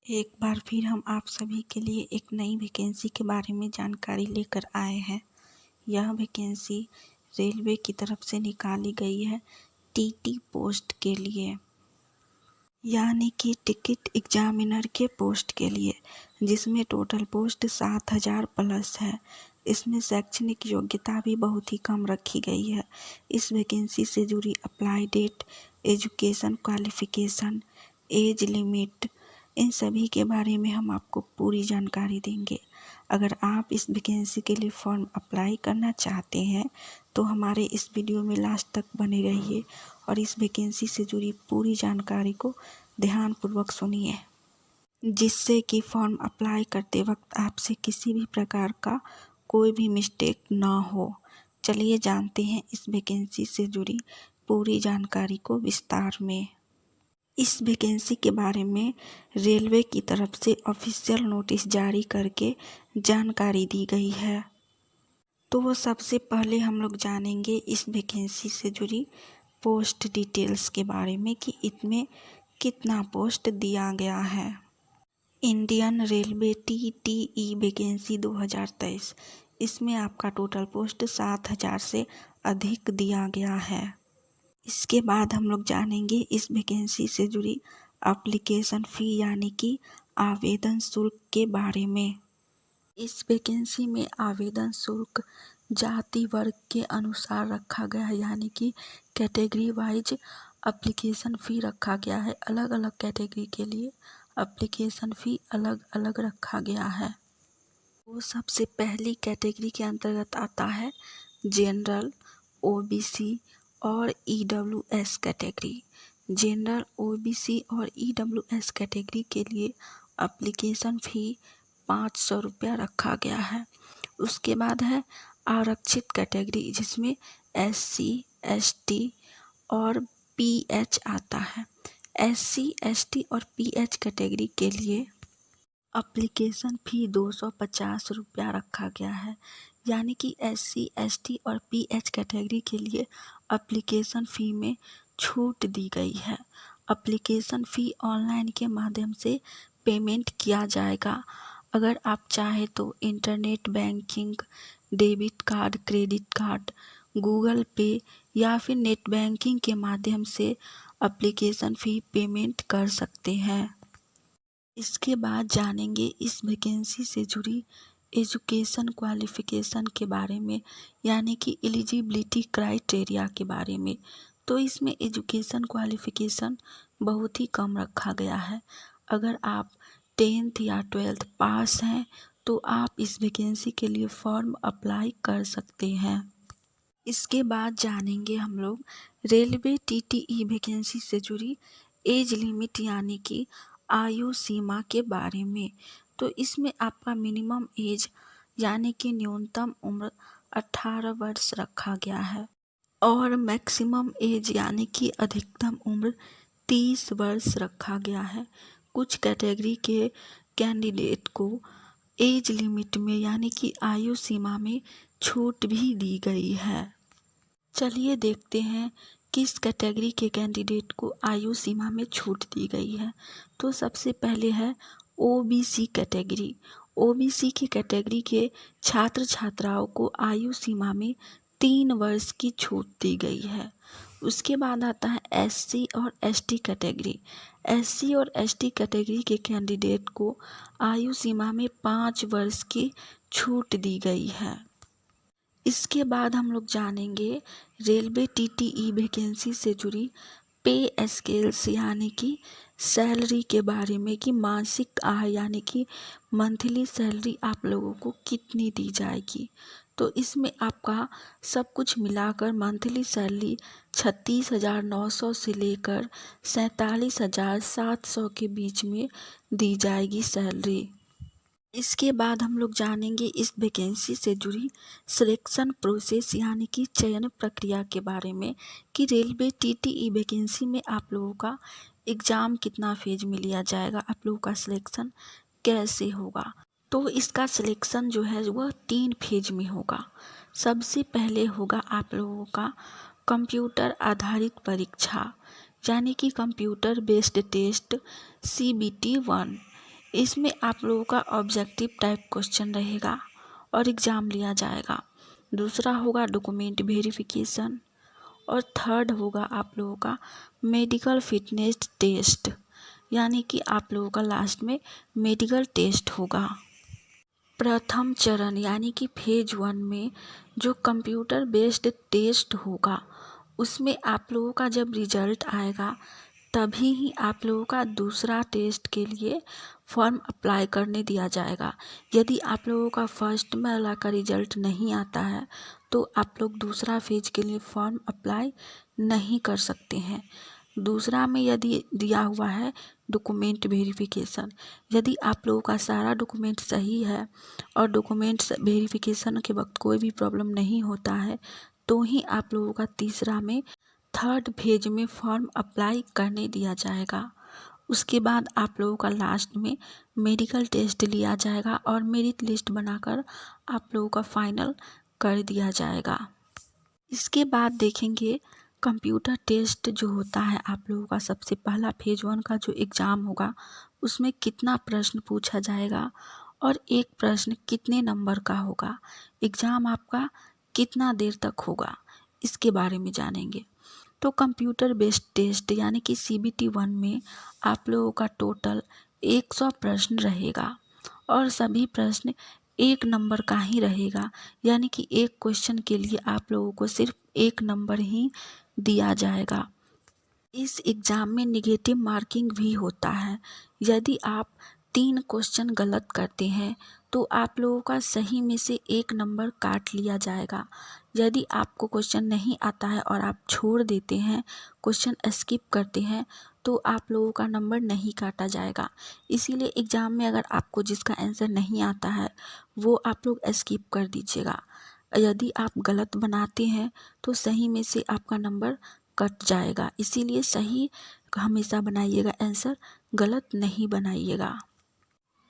एक बार फिर हम आप सभी के लिए एक नई वैकेंसी के बारे में जानकारी लेकर आए हैं। यह वैकेंसी रेलवे की तरफ से निकाली गई है टीटी पोस्ट के लिए, यानी कि टिकट एग्जामिनर के पोस्ट के लिए, जिसमें टोटल पोस्ट 7,000 प्लस है। इसमें शैक्षणिक योग्यता भी बहुत ही कम रखी गई है। इस वैकेंसी से जुड़ी apply date, education qualification, age limit, इन सभी के बारे में हम आपको पूरी जानकारी देंगे। अगर आप इस वैकेंसी के लिए फॉर्म अप्लाई करना चाहते हैं तो हमारे इस वीडियो में लास्ट तक बने रहिए और इस वैकेंसी से जुड़ी पूरी जानकारी को ध्यानपूर्वक सुनिए, जिससे कि फॉर्म अप्लाई करते वक्त आपसे किसी भी प्रकार का कोई भी मिस्टेक ना हो। चलिए जानते हैं इस वैकेंसी से जुड़ी पूरी जानकारी को विस्तार में। इस वैकेंसी के बारे में रेलवे की तरफ से ऑफिशियल नोटिस जारी करके जानकारी दी गई है। तो सबसे पहले हम लोग जानेंगे इस वैकेंसी से जुड़ी पोस्ट डिटेल्स के बारे में कि इसमें कितना पोस्ट दिया गया है। इंडियन रेलवे TTE वैकेंसी 2023, इसमें आपका टोटल पोस्ट 7,000 से अधिक दिया गया है। इसके बाद हम लोग जानेंगे इस वैकेंसी से जुड़ी एप्लीकेशन फ़ी यानी कि आवेदन शुल्क के बारे में। इस वैकेंसी में आवेदन शुल्क जाति वर्ग के अनुसार रखा गया है, यानी कि कैटेगरी वाइज एप्लीकेशन फ़ी रखा गया है। अलग अलग कैटेगरी के लिए एप्लीकेशन फ़ी अलग अलग रखा गया है। वो सबसे पहली कैटेगरी के अंतर्गत आता है जनरल, OBC और EWS कैटेगरी। जनरल, OBC और EWS कैटेगरी के लिए एप्लीकेशन फ़ी 500 रुपया रखा गया है। उसके बाद है आरक्षित कैटेगरी, जिसमें SC, ST और PH आता है। SC, ST और PH कैटेगरी के लिए एप्लीकेशन फ़ी 250 रुपया रखा गया है, यानी कि SC, ST और PH कैटेगरी के लिए एप्लीकेशन फ़ी में छूट दी गई है। एप्लीकेशन फ़ी ऑनलाइन के माध्यम से पेमेंट किया जाएगा। अगर आप चाहें तो internet banking, debit card, credit card, Google पे या फिर नेट बैंकिंग के माध्यम से एप्लीकेशन फ़ी पेमेंट कर सकते हैं। इसके बाद जानेंगे इस वैकेंसी से जुड़ी एजुकेशन क्वालिफिकेशन के बारे में, यानी कि एलिजिबिलिटी क्राइटेरिया के बारे में। तो इसमें एजुकेशन क्वालिफिकेशन बहुत ही कम रखा गया है। अगर आप 10th या 12th पास हैं तो आप इस वैकेंसी के लिए फॉर्म अप्लाई कर सकते हैं। इसके बाद जानेंगे हम लोग रेलवे TTE वैकेंसी से जुड़ी एज लिमिट यानी कि आयु सीमा के बारे में। तो इसमें आपका मिनिमम एज यानी कि न्यूनतम उम्र 18 वर्ष रखा गया है और मैक्सिमम एज यानी कि अधिकतम उम्र 30 वर्ष रखा गया है। कुछ कैटेगरी के कैंडिडेट को एज लिमिट में यानी कि आयु सीमा में छूट भी दी गई है। चलिए देखते हैं किस कैटेगरी के कैंडिडेट को आयु सीमा में छूट दी गई है। तो सबसे पहले है OBC कैटेगरी। OBC की कैटेगरी के छात्र छात्राओं को आयु सीमा में 3 वर्ष की छूट दी गई है। उसके बाद आता है SC और ST कैटेगरी। SC और ST कैटेगरी के कैंडिडेट को आयु सीमा में 5 वर्ष की छूट दी गई है। इसके बाद हम लोग जानेंगे रेलवे TTE वैकेंसी से जुड़ी पे स्केल्स यानी कि सैलरी के बारे में कि मासिक आय यानी कि मंथली सैलरी आप लोगों को कितनी दी जाएगी। तो इसमें आपका सब कुछ मिलाकर मंथली सैलरी 36,900 से लेकर 47,700 के बीच में दी जाएगी सैलरी। इसके बाद हम लोग जानेंगे इस वैकेंसी से जुड़ी सिलेक्शन प्रोसेस यानी कि चयन प्रक्रिया के बारे में कि रेलवे TTE वैकेंसी में आप लोगों का एग्ज़ाम कितना फेज में लिया जाएगा, आप लोगों का सिलेक्शन कैसे होगा। तो इसका सिलेक्शन जो है वह 3 फेज में होगा। सबसे पहले होगा आप लोगों का कंप्यूटर आधारित परीक्षा यानी कि कंप्यूटर बेस्ड टेस्ट CBT 1। इसमें आप लोगों का ऑब्जेक्टिव टाइप क्वेश्चन रहेगा और एग्ज़ाम लिया जाएगा। दूसरा होगा डॉक्यूमेंट वेरिफिकेशन और थर्ड होगा आप लोगों का मेडिकल फिटनेस टेस्ट, यानी कि आप लोगों का लास्ट में मेडिकल टेस्ट होगा। प्रथम चरण यानी कि फेज 1 में जो कंप्यूटर बेस्ड टेस्ट होगा उसमें आप लोगों का जब रिजल्ट आएगा तभी ही आप लोगों का दूसरा टेस्ट के लिए फॉर्म अप्लाई करने दिया जाएगा। यदि आप लोगों का फर्स्ट वाला का रिजल्ट नहीं आता है तो आप लोग दूसरा फेज के लिए फॉर्म अप्लाई नहीं कर सकते हैं। दूसरा में यदि दिया हुआ है डॉक्यूमेंट वेरिफिकेशन, यदि आप लोगों का सारा डॉक्यूमेंट सही है और डॉक्यूमेंट्स वेरिफिकेशन के वक्त कोई भी प्रॉब्लम नहीं होता है तो ही आप लोगों का तीसरा में थर्ड फेज में फॉर्म अप्लाई करने दिया जाएगा। उसके बाद आप लोगों का लास्ट में मेडिकल टेस्ट लिया जाएगा और मेरिट लिस्ट बनाकर आप लोगों का फाइनल कर दिया जाएगा। इसके बाद देखेंगे कंप्यूटर टेस्ट जो होता है आप लोगों का सबसे पहला फेज 1 का जो एग्ज़ाम होगा उसमें कितना प्रश्न पूछा जाएगा और एक प्रश्न कितने नंबर का होगा, एग्ज़ाम आपका कितना देर तक होगा, इसके बारे में जानेंगे। तो कंप्यूटर बेस्ड टेस्ट यानी कि CBT 1 में आप लोगों का टोटल 100 प्रश्न रहेगा और सभी प्रश्न एक नंबर का ही रहेगा, यानी कि एक क्वेश्चन के लिए आप लोगों को सिर्फ एक नंबर ही दिया जाएगा। इस एग्ज़ाम में निगेटिव मार्किंग भी होता है। यदि आप 3 क्वेश्चन गलत करते हैं तो आप लोगों का सही में से एक नंबर काट लिया जाएगा। यदि आपको क्वेश्चन नहीं आता है और आप छोड़ देते हैं, क्वेश्चन स्किप करते हैं तो आप लोगों का नंबर नहीं काटा जाएगा। इसीलिए एग्ज़ाम में अगर आपको जिसका आंसर नहीं आता है वो आप लोग स्किप कर दीजिएगा। यदि आप गलत बनाते हैं तो सही में से आपका नंबर कट जाएगा, इसीलिए सही हमेशा बनाइएगा आंसर, गलत नहीं बनाइएगा।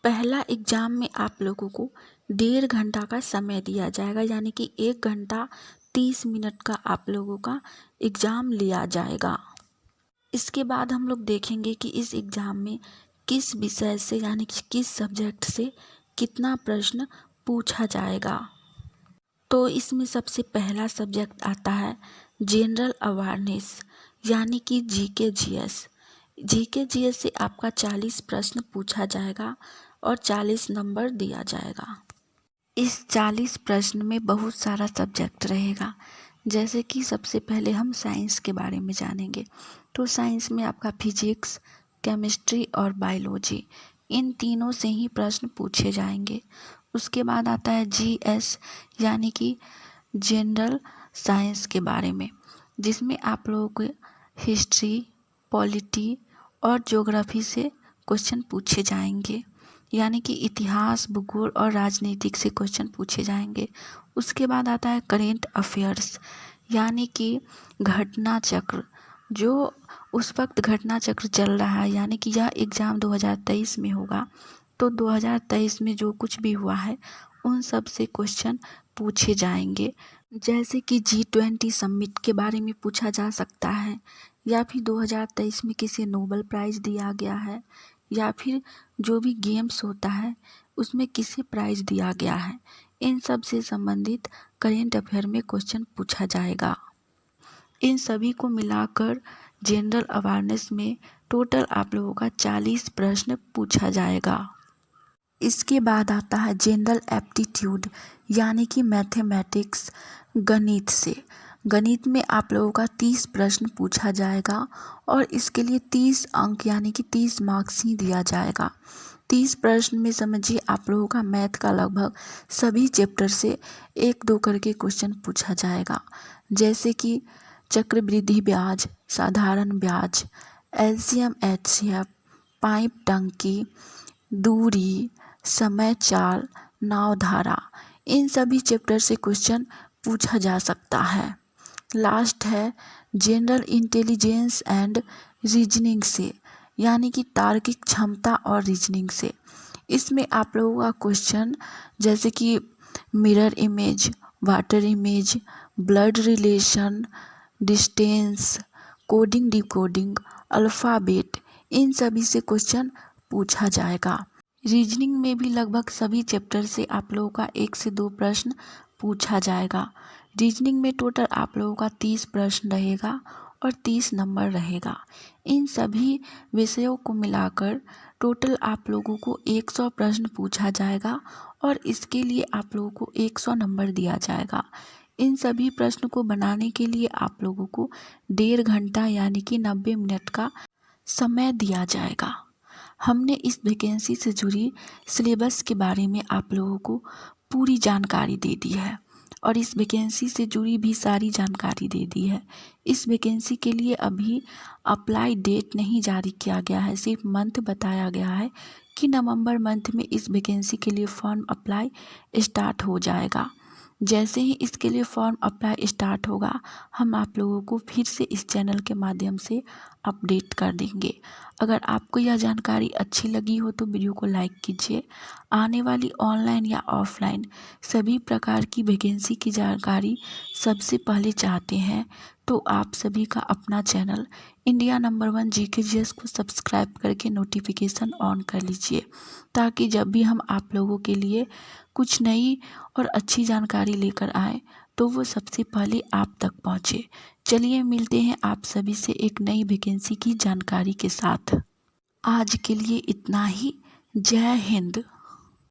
पहला एग्ज़ाम में आप लोगों को 1.5 घंटा का समय दिया जाएगा, यानी कि 1 घंटा 30 मिनट का आप लोगों का एग्ज़ाम लिया जाएगा। इसके बाद हम लोग देखेंगे कि इस एग्ज़ाम में किस विषय से यानी कि किस सब्जेक्ट से कितना प्रश्न पूछा जाएगा। तो इसमें सबसे पहला सब्जेक्ट आता है जनरल अवेयरनेस यानी कि GK GS से आपका 40 प्रश्न पूछा जाएगा और 40 नंबर दिया जाएगा। इस 40 प्रश्न में बहुत सारा सब्जेक्ट रहेगा, जैसे कि सबसे पहले हम साइंस के बारे में जानेंगे। तो साइंस में आपका फिजिक्स, केमिस्ट्री और बायोलॉजी, इन तीनों से ही प्रश्न पूछे जाएंगे। उसके बाद आता है GS यानी कि जनरल साइंस के बारे में, जिसमें आप लोगों को हिस्ट्री, पॉलिटी और ज्योग्राफी से क्वेश्चन पूछे जाएंगे, यानी कि इतिहास, भूगोल और राजनीतिक से क्वेश्चन पूछे जाएंगे। उसके बाद आता है करेंट अफेयर्स यानी कि घटना चक्र, जो उस वक्त घटना चक्र चल रहा है, यानी कि यह एग्ज़ाम 2023 में होगा तो 2023 में जो कुछ भी हुआ है उन सब से क्वेश्चन पूछे जाएंगे। जैसे कि G20 समिट के बारे में पूछा जा सकता है, या फिर 2023 में किसे नोबेल प्राइज़ दिया गया है, या फिर जो भी गेम्स होता है उसमें किसे प्राइज़ दिया गया है, इन सब से संबंधित करेंट अफेयर में क्वेश्चन पूछा जाएगा। इन सभी को मिलाकर जनरल अवेयरनेस में टोटल आप लोगों का 40 प्रश्न पूछा जाएगा। इसके बाद आता है जनरल एप्टीट्यूड यानी कि मैथमेटिक्स, गणित से। गणित में आप लोगों का 30 प्रश्न पूछा जाएगा और इसके लिए 30 अंक यानी कि 30 मार्क्स ही दिया जाएगा। 30 प्रश्न में समझिए आप लोगों का मैथ का लगभग सभी चैप्टर से 1-2 करके क्वेश्चन पूछा जाएगा, जैसे कि चक्रवृद्धि ब्याज, साधारण ब्याज, LCM HCF, पाइप टंकी, दूरी, समय चाल, नाव धारा, इन सभी चैप्टर से क्वेश्चन पूछा जा सकता है। लास्ट है जनरल इंटेलिजेंस एंड रीजनिंग से, यानी कि तार्किक क्षमता और रीजनिंग से। इसमें आप लोगों का क्वेश्चन जैसे कि mirror image, water image, blood relation, distance, coding decoding, alphabet, इन सभी से क्वेश्चन पूछा जाएगा। रीजनिंग में भी लगभग सभी चैप्टर से आप लोगों का 1 से 2 प्रश्न पूछा जाएगा। रीजनिंग में टोटल आप लोगों का 30 प्रश्न रहेगा और 30 नंबर रहेगा। इन सभी विषयों को मिलाकर टोटल आप लोगों को 100 प्रश्न पूछा जाएगा और इसके लिए आप लोगों को 100 नंबर दिया जाएगा। इन सभी प्रश्न को बनाने के लिए आप लोगों को 1.5 घंटा यानी कि 90 मिनट का समय दिया जाएगा। हमने इस वैकेंसी से जुड़ी सिलेबस के बारे में आप लोगों को पूरी जानकारी दे दी है और इस वैकेंसी से जुड़ी भी सारी जानकारी दे दी है। इस वैकेंसी के लिए अभी अप्लाई डेट नहीं जारी किया गया है, सिर्फ मंथ बताया गया है कि नवंबर मंथ में इस वैकेंसी के लिए फॉर्म अप्लाई स्टार्ट हो जाएगा। जैसे ही इसके लिए फॉर्म अप्लाई स्टार्ट होगा हम आप लोगों को फिर से इस चैनल के माध्यम से अपडेट कर देंगे। अगर आपको यह जानकारी अच्छी लगी हो तो वीडियो को लाइक कीजिए। आने वाली ऑनलाइन या ऑफलाइन सभी प्रकार की वैकेंसी की जानकारी सबसे पहले चाहते हैं तो आप सभी का अपना चैनल इंडिया नंबर 1 GKGS को सब्सक्राइब करके नोटिफिकेशन ऑन कर लीजिए, ताकि जब भी हम आप लोगों के लिए कुछ नई और अच्छी जानकारी लेकर आए तो वो सबसे पहले आप तक पहुँचे। चलिए मिलते हैं आप सभी से एक नई वैकेंसी की जानकारी के साथ। आज के लिए इतना ही। जय हिंद।